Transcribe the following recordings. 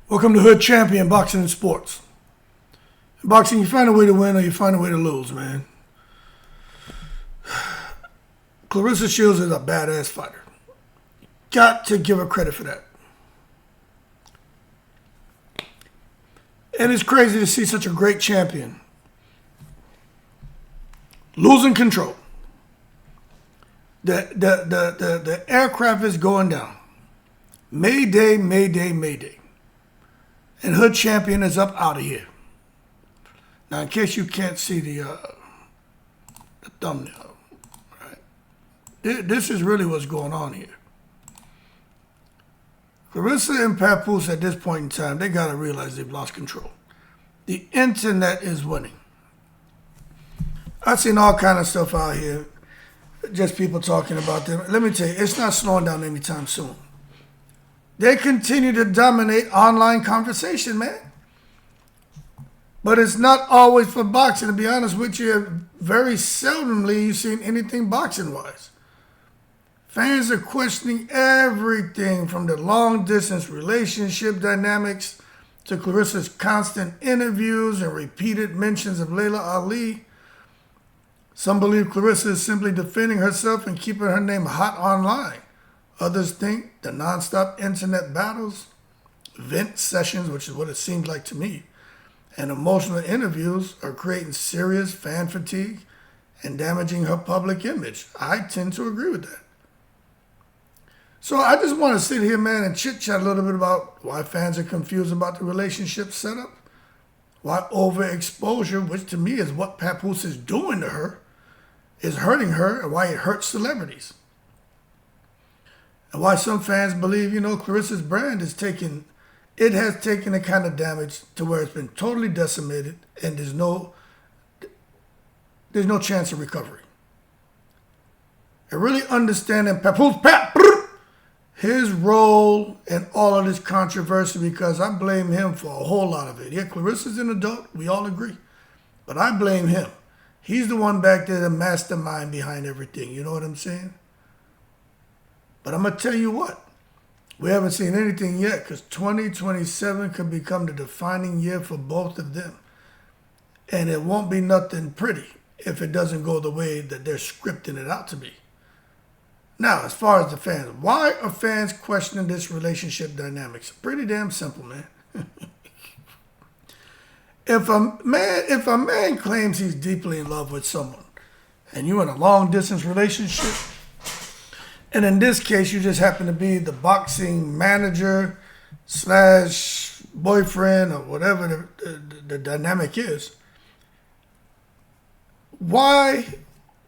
Welcome to Hood Champion Boxing and Sports. In boxing, you find a way to win or you find a way to lose, man. Claressa Shields is a badass fighter. Got to give her credit for that. And it's crazy to see such a great champion losing control. The aircraft is going down. Mayday, mayday, mayday. And Hood Champion is up out of here. Now, in case you can't see the thumbnail, right? This is really what's going on here. Claressa and Papoose, at this point in time, they got to realize they've lost control. The internet is winning. I've seen all kind of stuff out here, just people talking about them. Let me tell you, it's not slowing down anytime soon. They continue to dominate online conversation, man. But it's not always for boxing. To be honest with you, very seldomly you've seen anything boxing-wise. Fans are questioning everything from the long-distance relationship dynamics to Claressa's constant interviews and repeated mentions of Laila Ali. Some believe Claressa is simply defending herself and keeping her name hot online. Others think the nonstop internet battles, vent sessions, which is what it seems like to me, and emotional interviews are creating serious fan fatigue and damaging her public image. I tend to agree with that. So I just want to sit here, man, and chit-chat a little bit about why fans are confused about the relationship setup, why overexposure, which to me is what Papoose is doing to her, is hurting her, and why it hurts celebrities. And why some fans believe, Claressa's brand has taken a kind of damage to where it's been totally decimated and there's no chance of recovery. And really understanding Papoose, his role in all of this controversy, because I blame him for a whole lot of it. Yeah, Claressa's an adult, we all agree. But I blame him. He's the one back there, the mastermind behind everything. You know what I'm saying? But I'm going to tell you what. We haven't seen anything yet because 2027 could become the defining year for both of them. And it won't be nothing pretty if it doesn't go the way that they're scripting it out to be. Now, as far as the fans, why are fans questioning this relationship dynamics? Pretty damn simple, man. If a man claims he's deeply in love with someone and you're in a long distance relationship, and in this case, you just happen to be the boxing manager / boyfriend or whatever the dynamic is, why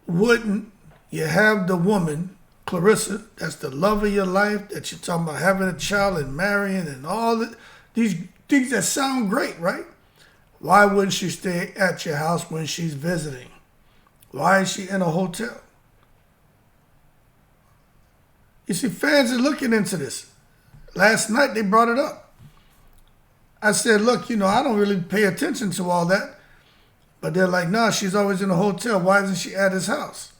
wouldn't you have the woman, Claressa, that's the love of your life, that you're talking about having a child and marrying and all these things that sound great, right? Why wouldn't she stay at your house when she's visiting? Why is she in a hotel? You see, fans are looking into this. Last night they brought it up. I said, look, I don't really pay attention to all that. But they're like, nah, she's always in a hotel. Why isn't she at his house?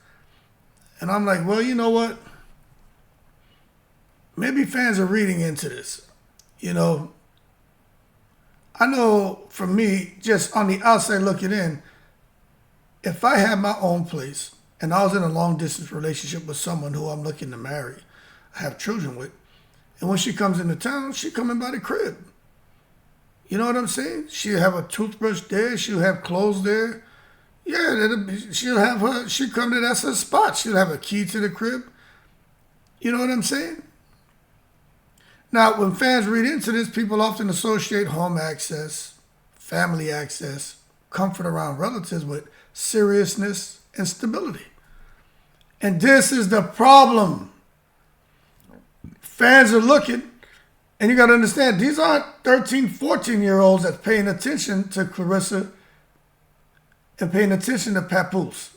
And I'm like, well, you know what? Maybe fans are reading into this. I know for me, just on the outside looking in, if I had my own place and I was in a long distance relationship with someone who I'm looking to marry, have children with, and when she comes into town, she coming by the crib. You know what I'm saying? She'll have a toothbrush there. She'll have clothes there. Yeah, she'll come to, that's her spot. She'll have a key to the crib. You know what I'm saying? Now, when fans read into this, people often associate home access, family access, comfort around relatives with seriousness and stability. And this is the problem. Fans are looking, and you got to understand, these aren't 13, 14-year-olds that's paying attention to Claressa and paying attention to Papoose.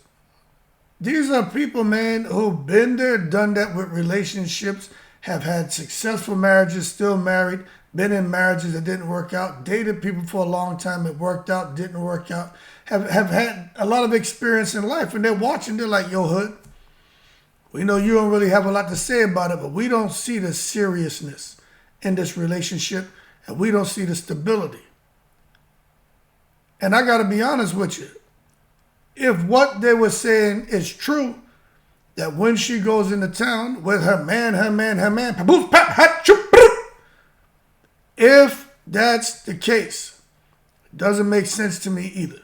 These are people, man, who've been there, done that with relationships, have had successful marriages, still married, been in marriages that didn't work out, dated people for a long time, it worked out, didn't work out, have had a lot of experience in life, and they're watching, they're like, yo, Hood, we know you don't really have a lot to say about it, but we don't see the seriousness in this relationship, and we don't see the stability. And I got to be honest with you. If what they were saying is true, that when she goes into town with her man, Papoose, if that's the case, it doesn't make sense to me either.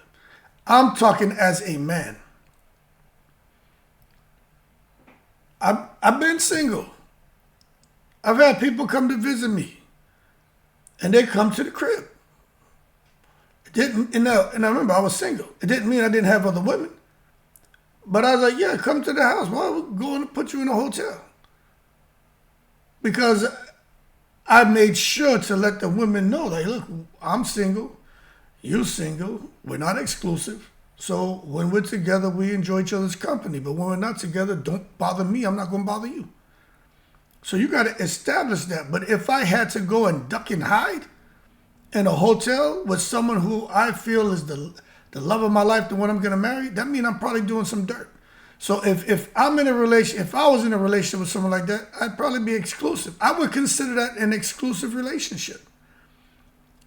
I'm talking as a man. I've been single. I've had people come to visit me, and they come to the crib. It didn't, and I remember I was single. It didn't mean I didn't have other women. But I was like, yeah, come to the house. Why are we going to put you in a hotel? Because I made sure to let the women know, like, look, I'm single, you single, we're not exclusive. So when we're together, we enjoy each other's company. But when we're not together, don't bother me. I'm not going to bother you. So you got to establish that. But if I had to go and duck and hide in a hotel with someone who I feel is the love of my life, the one I'm going to marry, that means I'm probably doing some dirt. So if I'm in a relation, if I was in a relationship with someone like that, I'd probably be exclusive. I would consider that an exclusive relationship.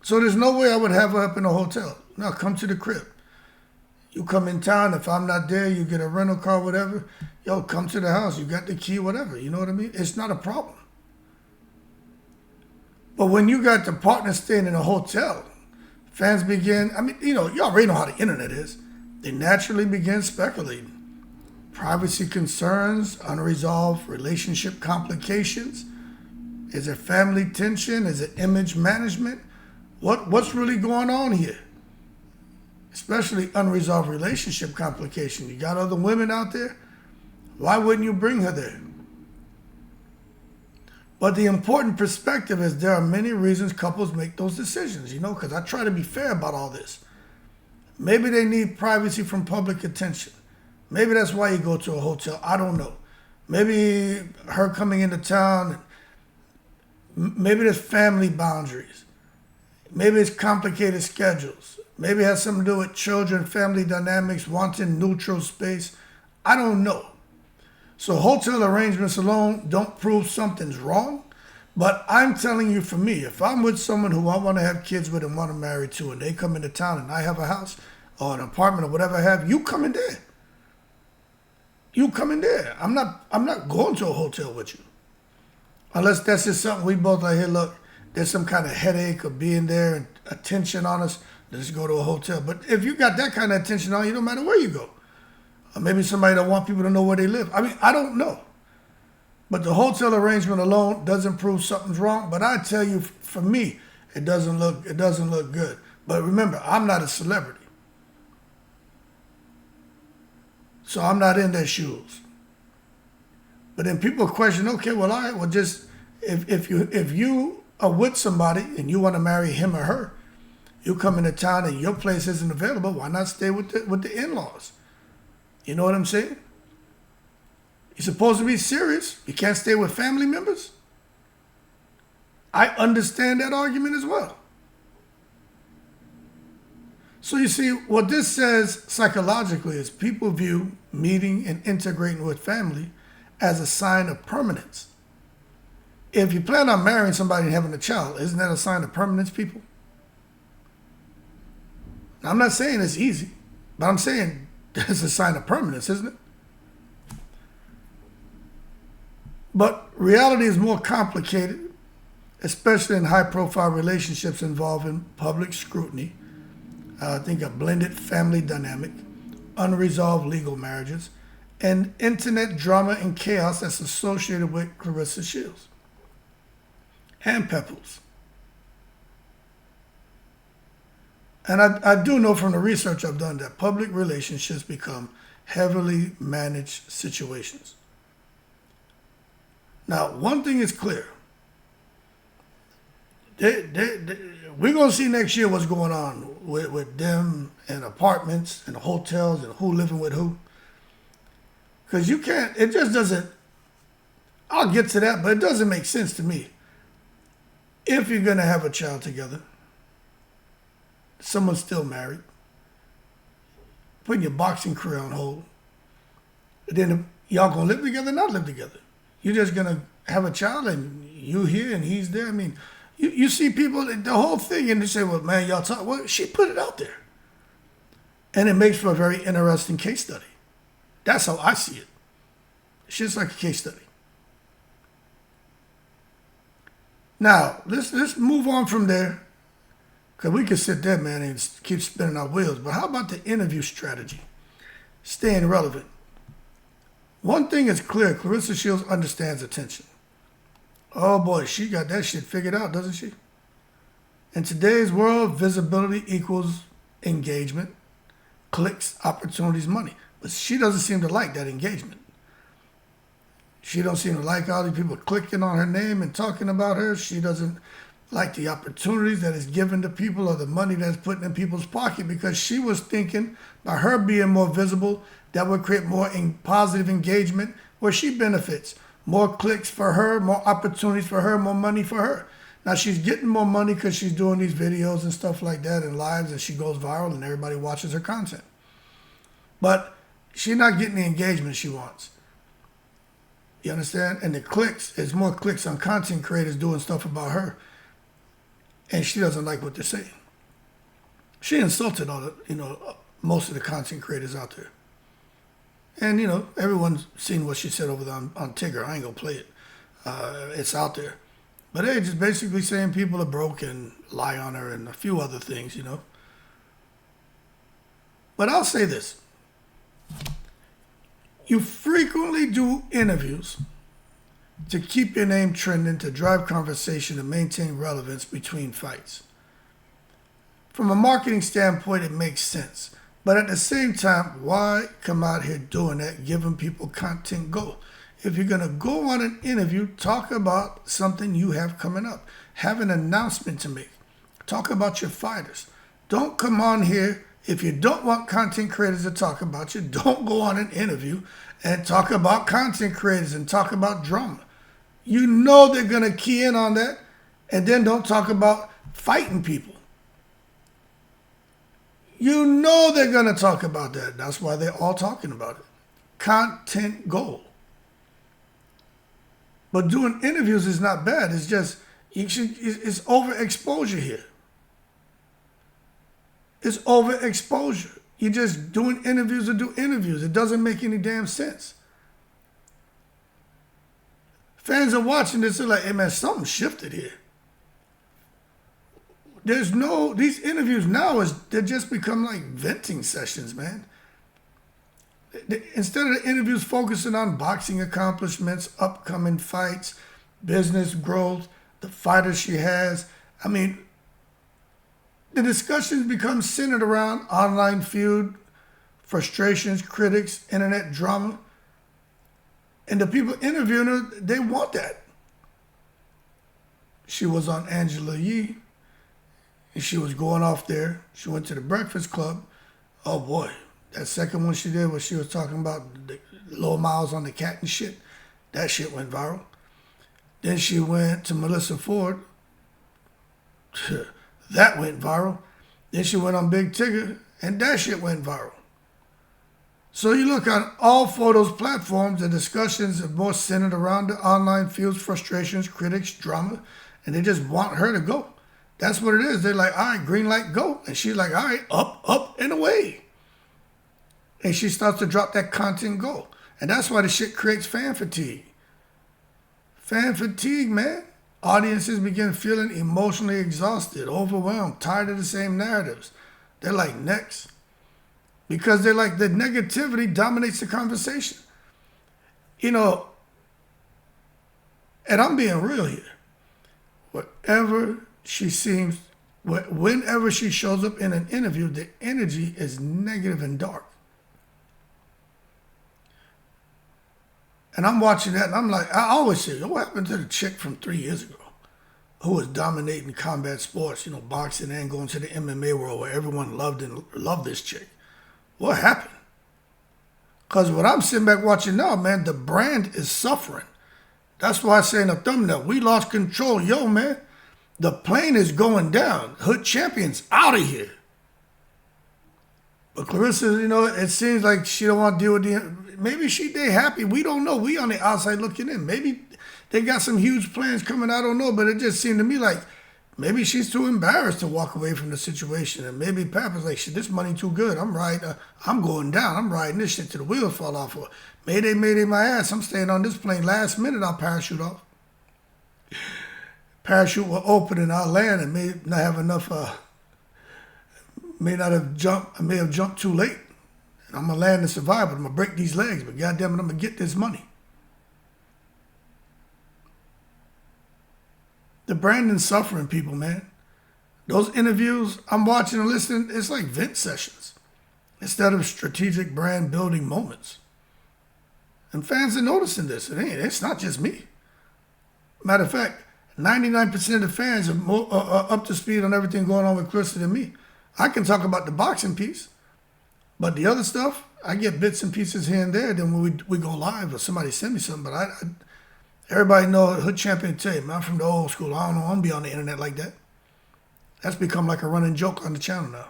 So there's no way I would have her up in a hotel. No, come to the crib. You come in town. If I'm not there, you get a rental car, whatever. Yo, come to the house. You got the key, whatever. You know what I mean? It's not a problem. But when you got the partner staying in a hotel, fans begin, you already know how the internet is. They naturally begin speculating. Privacy concerns, unresolved relationship complications. Is it family tension? Is it image management? What's really going on here? Especially unresolved relationship complications. You got other women out there? Why wouldn't you bring her there? But the important perspective is there are many reasons couples make those decisions, because I try to be fair about all this. Maybe they need privacy from public attention. Maybe that's why you go to a hotel. I don't know. Maybe her coming into town, maybe there's family boundaries. Maybe it's complicated schedules. Maybe it has something to do with children, family dynamics, wanting neutral space. I don't know. So hotel arrangements alone don't prove something's wrong. But I'm telling you, for me, if I'm with someone who I want to have kids with and want to marry to, and they come into town and I have a house or an apartment or whatever I have, you come in there. You come in there. I'm not going to a hotel with you. Unless that's just something we both like, hey, look, there's some kind of headache of being there and attention on us. Let's go to a hotel. But if you got that kind of attention on you, no matter where you go. Or maybe somebody don't want people to know where they live. I don't know. But the hotel arrangement alone doesn't prove something's wrong. But I tell you, for me, it doesn't look good. But remember, I'm not a celebrity. So I'm not in their shoes. But then people question, okay, well, all right, well, just if you are with somebody and you want to marry him or her, you come into town and your place isn't available, why not stay with the in-laws? You know what I'm saying? You're supposed to be serious. You can't stay with family members. I understand that argument as well. So you see, what this says psychologically is people view meeting and integrating with family as a sign of permanence. If you plan on marrying somebody and having a child, isn't that a sign of permanence, people? Now, I'm not saying it's easy, but I'm saying it's a sign of permanence, isn't it? But reality is more complicated, especially in high-profile relationships involving public scrutiny. I think a blended family dynamic, unresolved legal marriages, and internet drama and chaos that's associated with Claressa Shields and Papoose. And I do know from the research I've done that public relationships become heavily managed situations. Now, one thing is clear. We're going to see next year what's going on with them and apartments and hotels and who living with who. Because you can't, it just doesn't, I'll get to that, but it doesn't make sense to me. If you're going to have a child together, someone's still married, putting your boxing career on hold, then y'all going to live together, not live together. You're just going to have a child and you here and he's there. You see people, the whole thing, and they say, well, man, y'all talk. Well, she put it out there. And it makes for a very interesting case study. That's how I see it. It's just like a case study. Now, let's move on from there, because we could sit there, man, and keep spinning our wheels. But how about the interview strategy? Staying relevant. One thing is clear, Claressa Shields understands attention. Oh boy, she got that shit figured out, doesn't she? In today's world, visibility equals engagement, clicks, opportunities, money. But she doesn't seem to like that engagement. She don't seem to like all these people clicking on her name and talking about her. She doesn't like the opportunities that is given to people or the money that's put in people's pocket, because she was thinking by her being more visible, that would create more positive engagement where she benefits. More clicks for her, more opportunities for her, more money for her. Now she's getting more money because she's doing these videos and stuff like that and lives, and she goes viral and everybody watches her content. But she's not getting the engagement she wants. You understand? And the clicks, there's more clicks on content creators doing stuff about her. And she doesn't like what they're saying. She insulted all the, most of the content creators out there. And, everyone's seen what she said over there on Tigger. I ain't going to play it. It's out there. But they're just basically saying people are broke and lie on her and a few other things, But I'll say this. You frequently do interviews to keep your name trending, to drive conversation, and maintain relevance between fights. From a marketing standpoint, it makes sense. But at the same time, why come out here doing that, giving people content gold? If you're going to go on an interview, talk about something you have coming up. Have an announcement to make. Talk about your fighters. Don't come on here. If you don't want content creators to talk about you, don't go on an interview and talk about content creators and talk about drama. You know they're going to key in on that, and then don't talk about fighting people. You know they're going to talk about that. That's why they're all talking about it. Content gold. But doing interviews is not bad. It's just, it's overexposure here. It's overexposure. You're just doing interviews to do interviews. It doesn't make any damn sense. Fans are watching this, they're like, hey man, something shifted here. These interviews now, they just become like venting sessions, man. Instead of the interviews focusing on boxing accomplishments, upcoming fights, business growth, the fighters she has, the discussions become centered around online feud, frustrations, critics, internet drama. And the people interviewing her, they want that. She was on Angela Yee, and she was going off there. She went to the Breakfast Club. Oh boy, that second one she did where she was talking about the low miles on the cat and shit, that shit went viral. Then she went to Melissa Ford. That went viral. Then she went on Big Tigger, and that shit went viral. So you look on all four of those platforms, the discussions are more centered around the online fields, frustrations, critics, drama, and they just want her to go. That's what it is. They're like, all right, green light, go. And she's like, all right, up, and away. And she starts to drop that content gold. And that's why the shit creates fan fatigue. Fan fatigue, man. Audiences begin feeling emotionally exhausted, overwhelmed, tired of the same narratives. They're like, next. Because they're like, the negativity dominates the conversation. And I'm being real here. Whenever she shows up in an interview, the energy is negative and dark. And I'm watching that, and I'm like, I always say, what happened to the chick from 3 years ago who was dominating combat sports, boxing and going to the MMA world where everyone loved this chick? What happened? Because what I'm sitting back watching now, man, the brand is suffering. That's why I say in the thumbnail, we lost control. Yo, man, the plane is going down. Hood Champion's out of here. But Claressa, it seems like she don't want to deal with maybe they happy. We don't know. We on the outside looking in. Maybe they got some huge plans coming. I don't know. But it just seemed to me like maybe she's too embarrassed to walk away from the situation. And maybe Papa's like, shit, this money too good. I'm riding, I'm going down. I'm riding this shit till the wheels fall off. Or mayday, my ass. I'm staying on this plane. Last minute, I'll parachute off. Parachute will open and I'll land and may not have enough, may not have jumped, I may have jumped too late. And I'm going to land and survive, but I'm going to break these legs. But goddamn it, I'm going to get this money. The Brandon's suffering, people, man. Those interviews I'm watching and listening, it's like vent sessions instead of strategic brand building moments. And fans are noticing this. It's not just me. Matter of fact, 99% of the fans are more up to speed on everything going on with Claressa than me. I can talk about the boxing piece, but the other stuff, I get bits and pieces here and there. Then when we go live or somebody send me something, but everybody know Hood Champion tell you, man, I'm from the old school. I don't know, I don't be on the internet like that. That's become like a running joke on the channel now.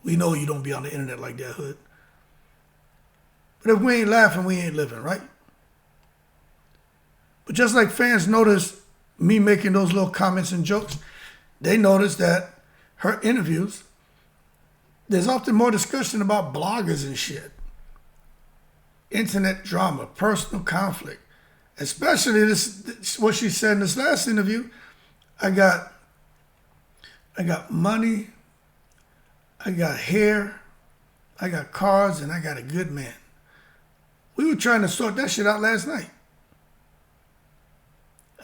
We know you don't be on the internet like that, Hood. But if we ain't laughing, we ain't living, right? But just like fans notice me making those little comments and jokes, they notice that her interviews, there's often more discussion about bloggers and shit. Internet drama, personal conflict. Especially this, what she said in this last interview, I got money, I got hair, I got cars, and I got a good man. We were trying to sort that shit out last night.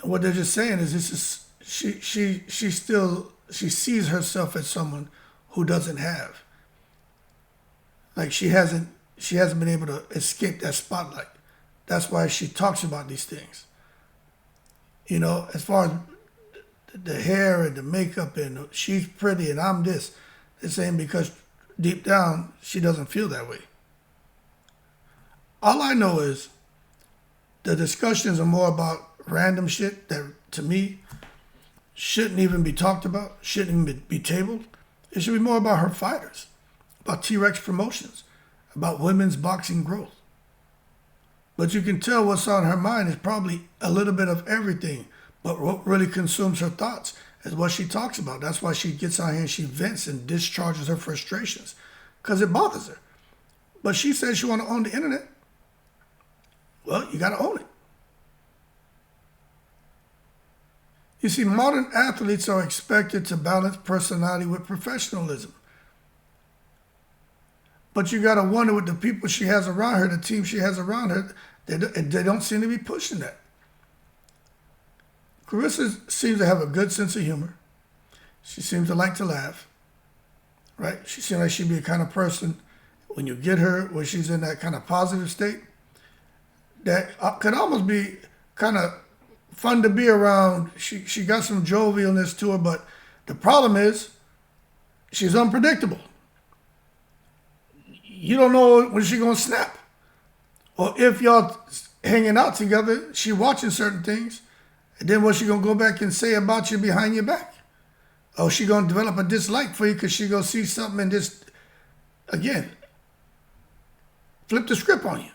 And what they're just saying is this is she sees herself as someone who doesn't have. Like she hasn't been able to escape that spotlight. That's why she talks about these things. You know, as far as the hair and the makeup and she's pretty and I'm this. They're saying because deep down, she doesn't feel that way. All I know is the discussions are more about random shit that, to me, shouldn't even be talked about, shouldn't even be tabled. It should be more about her fighters, about T-Rex promotions, about women's boxing growth. But you can tell what's on her mind is probably a little bit of everything. But what really consumes her thoughts is what she talks about. That's why she gets out here and she vents and discharges her frustrations, because it bothers her. But she says she want to own the internet. Well, you got to own it. You see, modern athletes are expected to balance personality with professionalism. But you got to wonder with the people she has around her, the team she has around her, they don't seem to be pushing that. Claressa seems to have a good sense of humor. She seems to like to laugh, right? She seems like she'd be the kind of person, when you get her, where she's in that kind of positive state, that could almost be kind of fun to be around. She got some jovialness to her, but the problem is she's unpredictable. You don't know when she's going to snap. Or if y'all hanging out together, she watching certain things, and then what she going to go back and say about you behind your back? Or she going to develop a dislike for you because she going to see something and just, again, flip the script on you.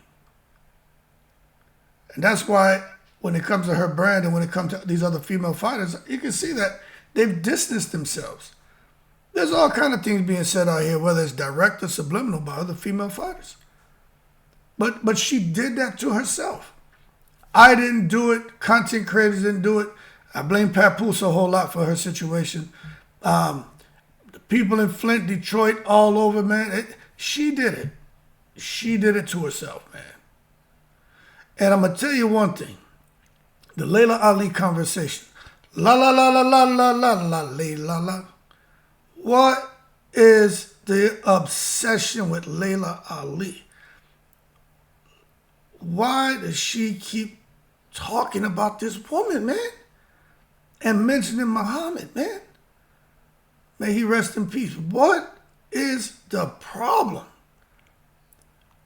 And that's why when it comes to her brand and when it comes to these other female fighters, you can see that they've distanced themselves. There's all kind of things being said out here, whether it's direct or subliminal, by other female fighters. But she did that to herself. I didn't do it. Content creators didn't do it. I blame Papoose a whole lot for her situation. The people in Flint, Detroit, all over, man. She did it. She did it to herself, man. And I'm going to tell you one thing. The Laila Ali conversation. La la la la la la la la la la. What is the obsession with Laila Ali? Why does she keep talking about this woman, man? And mentioning Muhammad, man? May he rest in peace. What is the problem?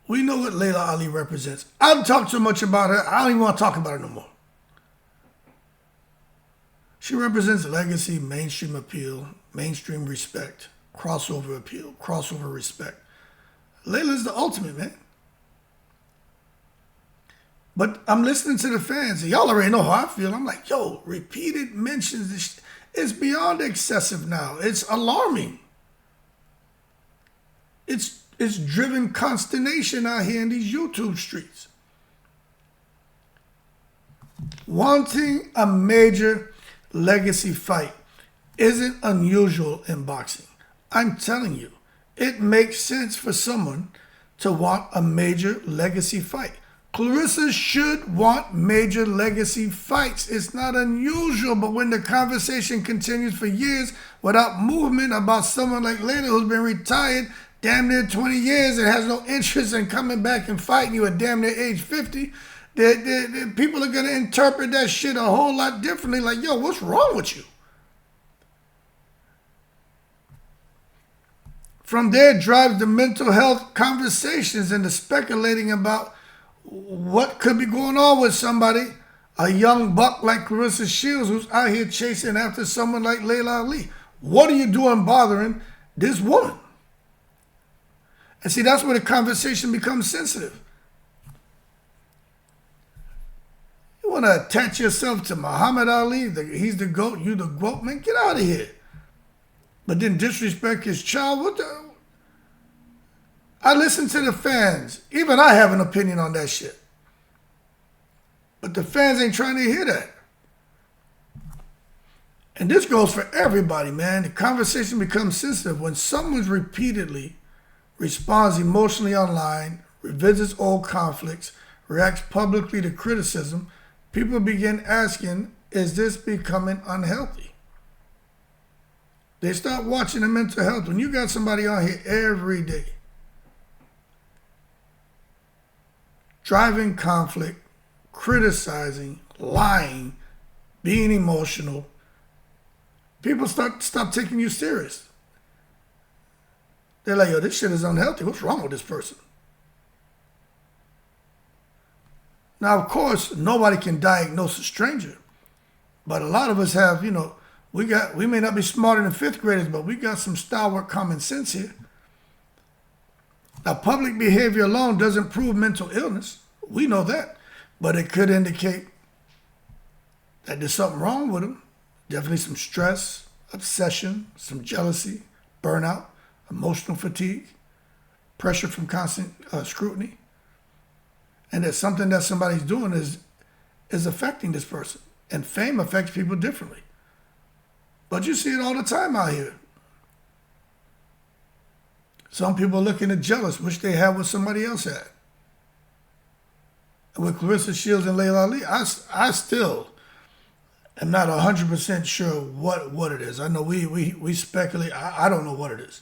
We know what Laila Ali represents. I've talked so much about her, I don't even want to talk about her no more. She represents legacy, mainstream appeal, mainstream respect, crossover appeal, crossover respect. Layla's the ultimate, man. But I'm listening to the fans, and y'all already know how I feel. I'm like, yo, repeated mentions, It's beyond excessive now. It's alarming. It's driven consternation out here in these YouTube streets. Wanting a major legacy fight isn't unusual in boxing. I'm telling you, it makes sense for someone to want a major legacy fight. Claressa should want major legacy fights. It's not unusual, but when the conversation continues for years without movement about someone like Laila who's been retired damn near 20 years and has no interest in coming back and fighting you at damn near age 50, people are going to interpret that shit a whole lot differently. Like, yo, what's wrong with you? From there drives the mental health conversations and the speculating about what could be going on with somebody, a young buck like Claressa Shields who's out here chasing after someone like Laila Ali. What are you doing bothering this woman? And see, that's where the conversation becomes sensitive. You want to attach yourself to Muhammad Ali, he's the GOAT, you the GOAT, man, get out of here. But then disrespect his child, what the? I listen to the fans. Even I have an opinion on that shit. But the fans ain't trying to hear that. And this goes for everybody, man. The conversation becomes sensitive when someone repeatedly responds emotionally online, revisits old conflicts, reacts publicly to criticism. People begin asking, is this becoming unhealthy? They start watching the mental health. When you got somebody on here every day, driving conflict, criticizing, lying, being emotional, people stop taking you serious. They're like, yo, this shit is unhealthy. What's wrong with this person? Now, of course, nobody can diagnose a stranger. But a lot of us have, we may not be smarter than fifth graders, but we got some stalwart common sense here. Now, public behavior alone doesn't prove mental illness. We know that. But it could indicate that there's something wrong with them. Definitely some stress, obsession, some jealousy, burnout, emotional fatigue, pressure from constant scrutiny. And that something that somebody's doing is affecting this person. And fame affects people differently. But you see it all the time out here. Some people are looking at jealous, wish they had what somebody else had. And with Claressa Shields and Leila Ali, I still am not 100% sure what it is. I know we speculate. I don't know what it is.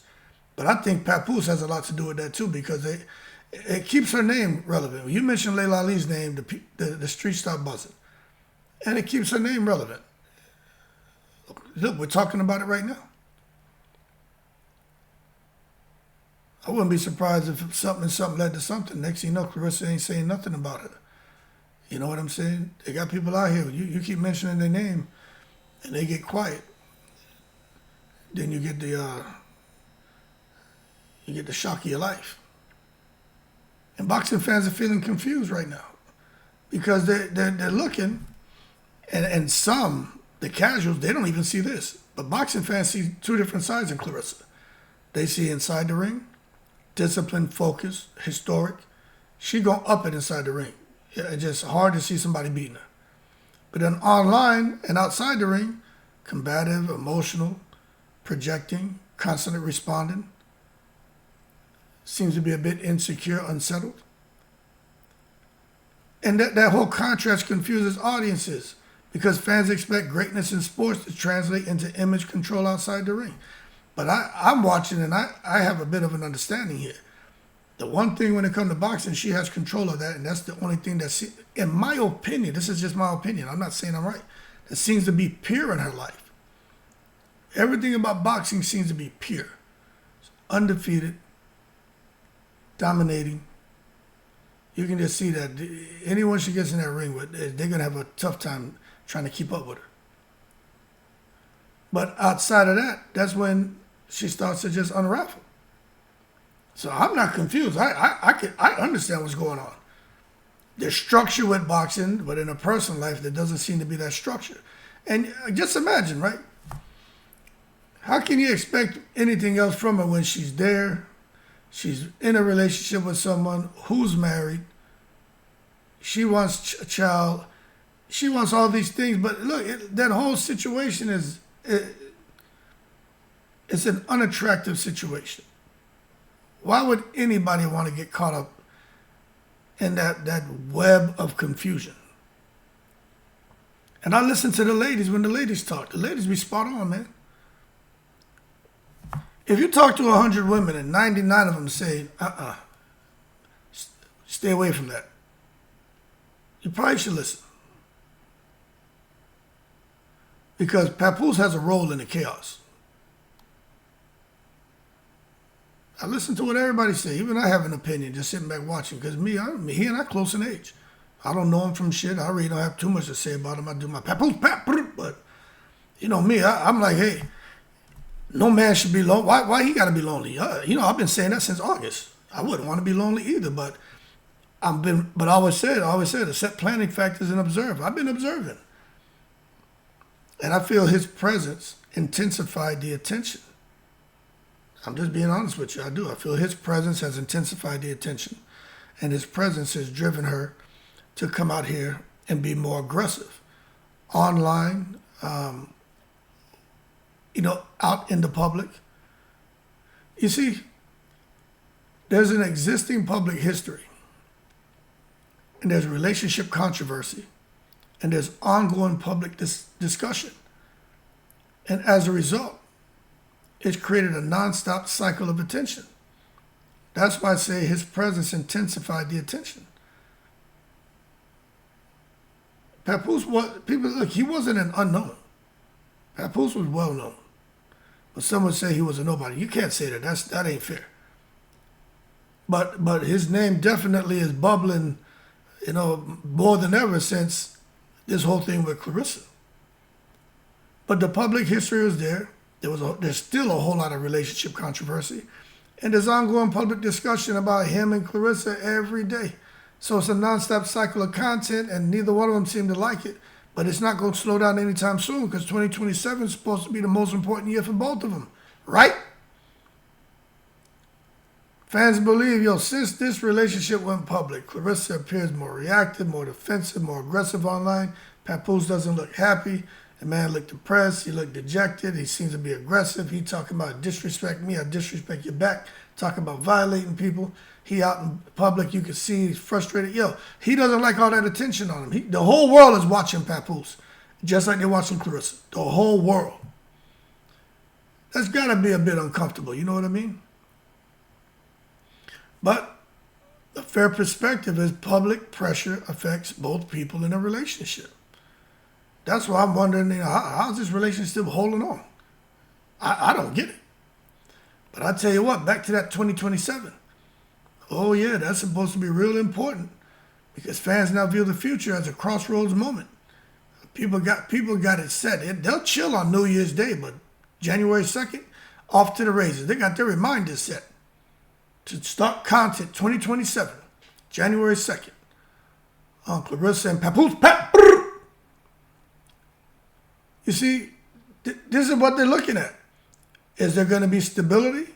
But I think Papoose has a lot to do with that too, because it keeps her name relevant. When you mention Laila Ali's name, the streets start buzzing. And it keeps her name relevant. Look, we're talking about it right now. I wouldn't be surprised if something led to something. Next thing you know, Claressa ain't saying nothing about it. You know what I'm saying? They got people out here. You keep mentioning their name, and they get quiet. Then you get the shock of your life. And boxing fans are feeling confused right now because they're looking, and some, the casuals, they don't even see this. But boxing fans see two different sides in Claressa. They see inside the ring, disciplined, focused, historic. She gonna up it inside the ring. It's just hard to see somebody beating her. But then online and outside the ring, combative, emotional, projecting, constantly responding. Seems to be a bit insecure, unsettled. And that whole contrast confuses audiences because fans expect greatness in sports to translate into image control outside the ring. But I'm watching and I have a bit of an understanding here. The one thing when it comes to boxing, she has control of that, and that's the only thing that, in my opinion, this is just my opinion, I'm not saying I'm right, that seems to be pure in her life. Everything about boxing seems to be pure. It's undefeated, dominating. You can just see that anyone she gets in that ring with, they're going to have a tough time trying to keep up with her. But outside of that, that's when she starts to just unravel. So I'm not confused. I understand what's going on. There's structure with boxing, but in a personal life, there doesn't seem to be that structure. And just imagine, right? How can you expect anything else from her when she's there? She's in a relationship with someone who's married. She wants a child. She wants all these things. But look, that whole situation it's an unattractive situation. Why would anybody want to get caught up in that web of confusion? And I listen to the ladies when the ladies talk. The ladies be spot on, man. If you talk to 100 women and 99 of them say, stay away from that, you probably should listen. Because Papoose has a role in the chaos. I listen to what everybody say. Even I have an opinion, just sitting back watching. Because he and I close in age. I don't know him from shit. I really don't have too much to say about him. I do my Papoose, but you know me, I'm like, hey, no man should be lonely. Why he got to be lonely? I've been saying that since August. I wouldn't want to be lonely either, but I always said, set planning factors and observe. I've been observing. And I feel his presence intensified the attention. I'm just being honest with you. I do. I feel his presence has intensified the attention. And his presence has driven her to come out here and be more aggressive. Online, out in the public. You see, there's an existing public history. And there's relationship controversy. And there's ongoing public discussion. And as a result, it's created a nonstop cycle of attention. That's why I say his presence intensified the attention. Papoose he wasn't an unknown. Papoose was well known. But some would say he was a nobody. You can't say that. That ain't fair. But his name definitely is bubbling, more than ever since this whole thing with Claressa. But the public history was there. There's still a whole lot of relationship controversy. And there's ongoing public discussion about him and Claressa every day. So it's a nonstop cycle of content, and neither one of them seem to like it. But it's not going to slow down anytime soon because 2027 is supposed to be the most important year for both of them. Right? Fans believe, since this relationship went public, Claressa appears more reactive, more defensive, more aggressive online. Papoose doesn't look happy. The man looked depressed. He looked dejected. He seems to be aggressive. He talking about disrespect me, I disrespect you back. Talking about violating people. He out in public, you can see he's frustrated. He doesn't like all that attention on him. The whole world is watching Papoose, just like they're watching Claressa. The whole world. That's got to be a bit uncomfortable, you know what I mean? But the fair perspective is public pressure affects both people in a relationship. That's why I'm wondering, how's this relationship holding on? I don't get it. But I tell you what, back to that 2027. Oh yeah, that's supposed to be real important because fans now view the future as a crossroads moment. People got it set. They'll chill on New Year's Day, but January 2nd, off to the races. They got their reminders set to start content 2027, January 2nd, on Claressa and Papoose. You see, this is what they're looking at. Is there going to be stability?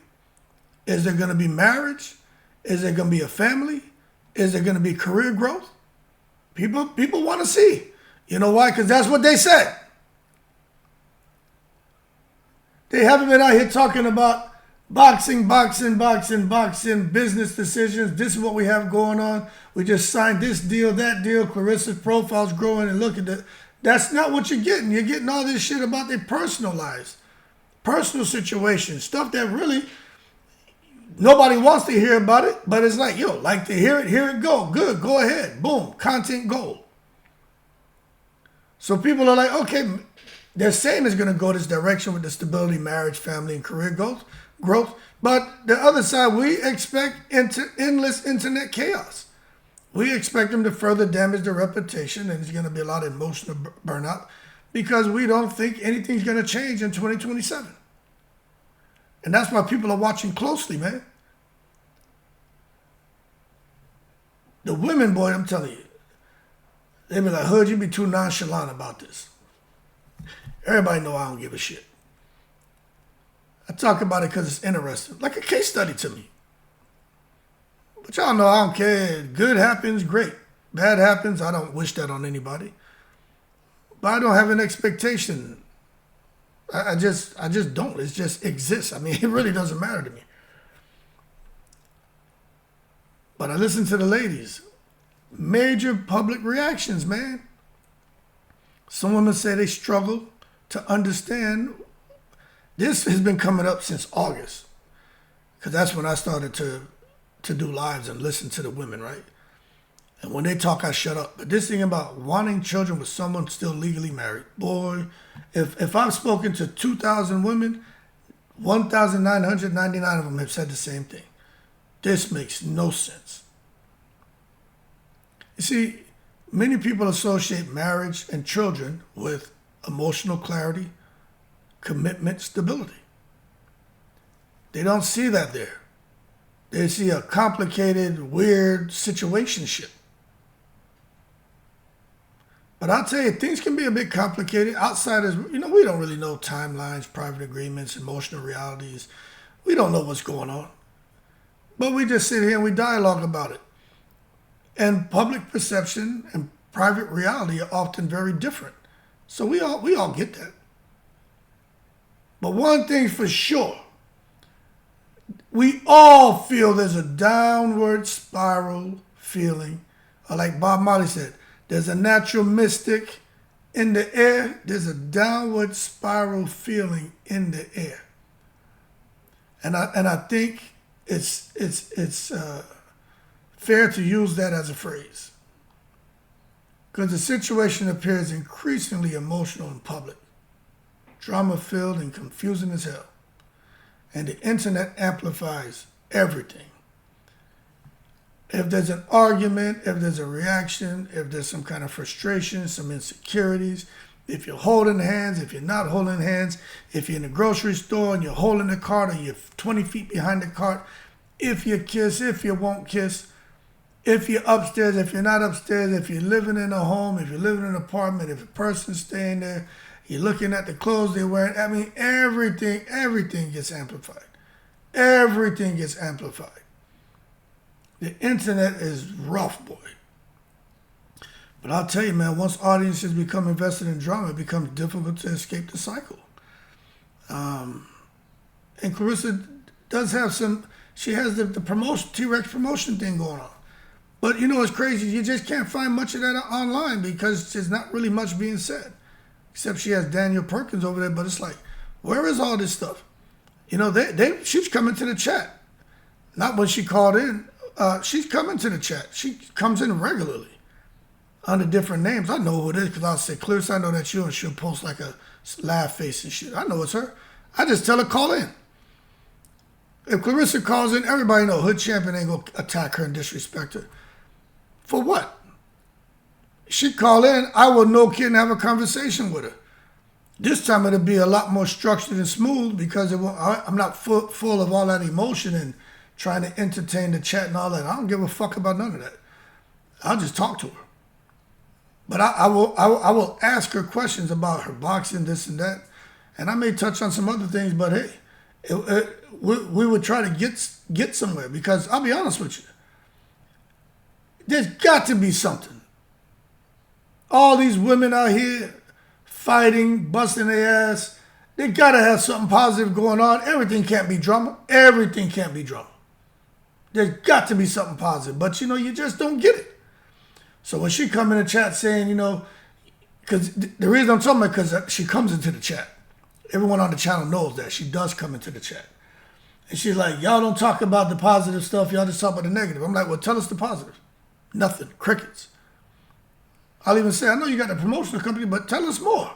Is there going to be marriage? Is there going to be a family? Is there going to be career growth? People want to see. You know why? Because that's what they said. They haven't been out here talking about boxing, business decisions. This is what we have going on. We just signed this deal, that deal. Claressa's profile's growing, and look at that. That's not what you're getting. You're getting all this shit about their personal lives, personal situations, stuff that really nobody wants to hear about it, but it's like, like to hear it go. Good, go ahead. Boom, content gold. So people are like, okay, they're saying it's going to go this direction with the stability, marriage, family, and career growth. But the other side, we expect endless internet chaos. We expect them to further damage their reputation, and there's going to be a lot of emotional burnout because we don't think anything's going to change in 2027. And that's why people are watching closely, man. The women, boy, I'm telling you, they be like, Hood, you be too nonchalant about this. Everybody know I don't give a shit. I talk about it because it's interesting, like a case study to me. But y'all know I don't care. Good happens, great. Bad happens, I don't wish that on anybody. But I don't have an expectation. I just don't. It just exists. I mean, it really doesn't matter to me. But I listen to the ladies. Major public reactions, man. Some women say they struggle to understand. This has been coming up since August, because that's when I started to do lives and listen to the women, right? And when they talk, I shut up. But this thing about wanting children with someone still legally married, boy, if I've spoken to 2,000 women, 1,999 of them have said the same thing. This makes no sense. You see, many people associate marriage and children with emotional clarity, commitment, stability. They don't see that there. They see a complicated, weird situationship. But I'll tell you, things can be a bit complicated. Outsiders, we don't really know timelines, private agreements, emotional realities. We don't know what's going on. But we just sit here and we dialogue about it. And public perception and private reality are often very different. So we all get that. But one thing for sure, we all feel there's a downward spiral feeling. Or like Bob Marley said, there's a natural mystic in the air. There's a downward spiral feeling in the air. And I think it's fair to use that as a phrase, because the situation appears increasingly emotional in public, drama-filled and confusing as hell. And the internet amplifies everything. If there's an argument, if there's a reaction, if there's some kind of frustration, some insecurities, if you're holding hands, if you're not holding hands, if you're in a grocery store and you're holding the cart or you're 20 feet behind the cart, if you kiss, if you won't kiss, if you're upstairs, if you're not upstairs, if you're living in a home, if you're living in an apartment, if a person's staying there, you're looking at the clothes they're wearing. I mean, everything gets amplified. Everything gets amplified. The internet is rough, boy. But I'll tell you, man, once audiences become invested in drama, it becomes difficult to escape the cycle. And Claressa does have she has the promotion, T-Rex promotion thing going on. But you know what's crazy? You just can't find much of that online because there's not really much being said. Except she has Daniel Perkins over there, but it's like, where is all this stuff? She's coming to the chat. Not when she called in. She's coming to the chat. She comes in regularly under different names. I know who it is because I'll say, Claressa, I know that's you, and she'll post like a laugh face and shit. I know it's her. I just tell her, call in. If Claressa calls in, everybody know Hood Champion ain't going to attack her and disrespect her. For what? She call in, I will no kidding have a conversation with her. This time it'll be a lot more structured and smooth because I'm not full of all that emotion and trying to entertain the chat and all that. I don't give a fuck about none of that. I'll just talk to her. But I will ask her questions about her boxing, this and that. And I may touch on some other things, but hey, we would try to get somewhere, because I'll be honest with you. There's got to be something. All these women out here fighting, busting their ass, they got to have something positive going on. Everything can't be drama. Everything can't be drama. There's got to be something positive. But, you just don't get it. So when she come in the chat saying, because the reason I'm talking about, because she comes into the chat. Everyone on the channel knows that. She does come into the chat. And she's like, y'all don't talk about the positive stuff. Y'all just talk about the negative. I'm like, well, tell us the positive. Nothing. Crickets. I'll even say, I know you got a promotional company, but tell us more.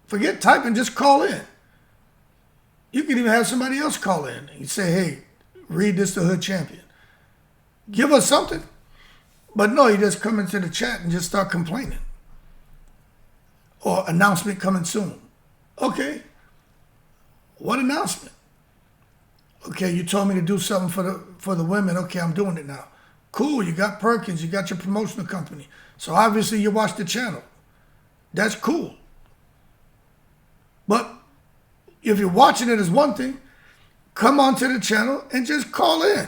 Forget typing, just call in. You can even have somebody else call in and say, hey, read this to Hood Champion. Give us something. But no, you just come into the chat and just start complaining. Or announcement coming soon. Okay. What announcement? Okay, you told me to do something for the women. Okay, I'm doing it now. Cool, you got Perkins, you got your promotional company. So obviously you watch the channel. That's cool. But If you're watching it as one thing, come onto the channel and just call in.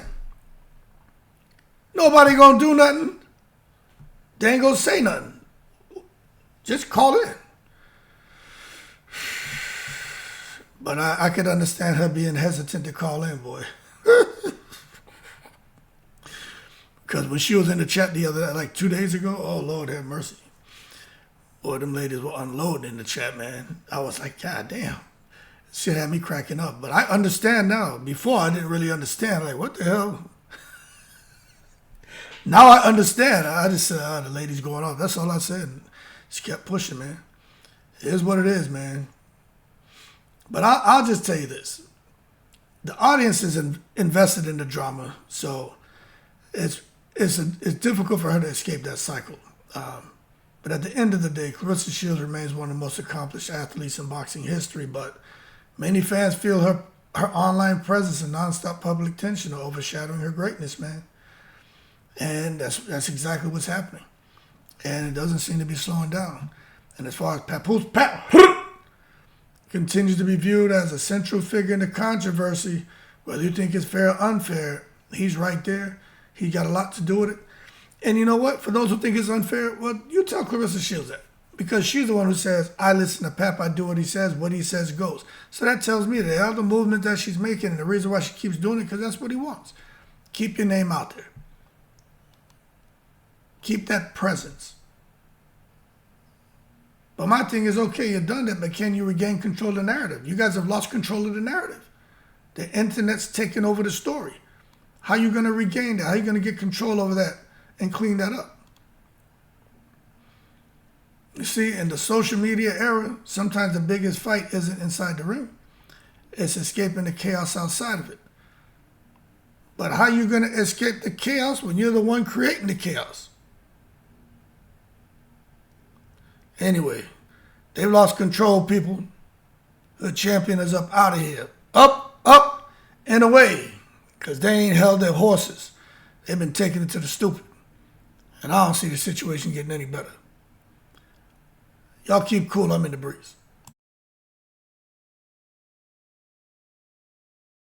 Nobody gonna do nothing. They ain't gonna say nothing. Just call in. But I could understand her being hesitant to call in, boy. Because when she was in the chat the other day, like 2 days ago, oh, Lord have mercy. Boy, them ladies were unloading in the chat, man. I was like, God damn. Shit had me cracking up. But I understand now. Before, I didn't really understand. Like, what the hell? Now I understand. I just said, the lady's going off. That's all I said. She kept pushing, man. It is what it is, man. But I'll just tell you this. The audience is invested in the drama, so it's difficult for her to escape that cycle. But at the end of the day, Claressa Shields remains one of the most accomplished athletes in boxing history, but many fans feel her online presence and nonstop public attention are overshadowing her greatness, man. And that's exactly what's happening. And it doesn't seem to be slowing down. And as far as Papoose continues to be viewed as a central figure in the controversy, whether you think it's fair or unfair, he's right there. He got a lot to do with it. And you know what? For those who think it's unfair, well, you tell Claressa Shields that. Because she's the one who says, I listen to Pap, I do what he says goes. So that tells me that all the movement that she's making and the reason why she keeps doing it, because that's what he wants. Keep your name out there. Keep that presence. But my thing is, okay, you've done that, but can you regain control of the narrative? You guys have lost control of the narrative. The internet's taken over the story. How are you going to regain that? How are you going to get control over that and clean that up? You see, in the social media era, sometimes the biggest fight isn't inside the ring. It's escaping the chaos outside of it. But how are you going to escape the chaos when you're the one creating the chaos? Anyway, they've lost control, people. The champion is up out of here. Up, and away. Because they ain't held their horses. They've been taking it to the stupid. And I don't see the situation getting any better. Y'all keep cool. I'm in the breeze.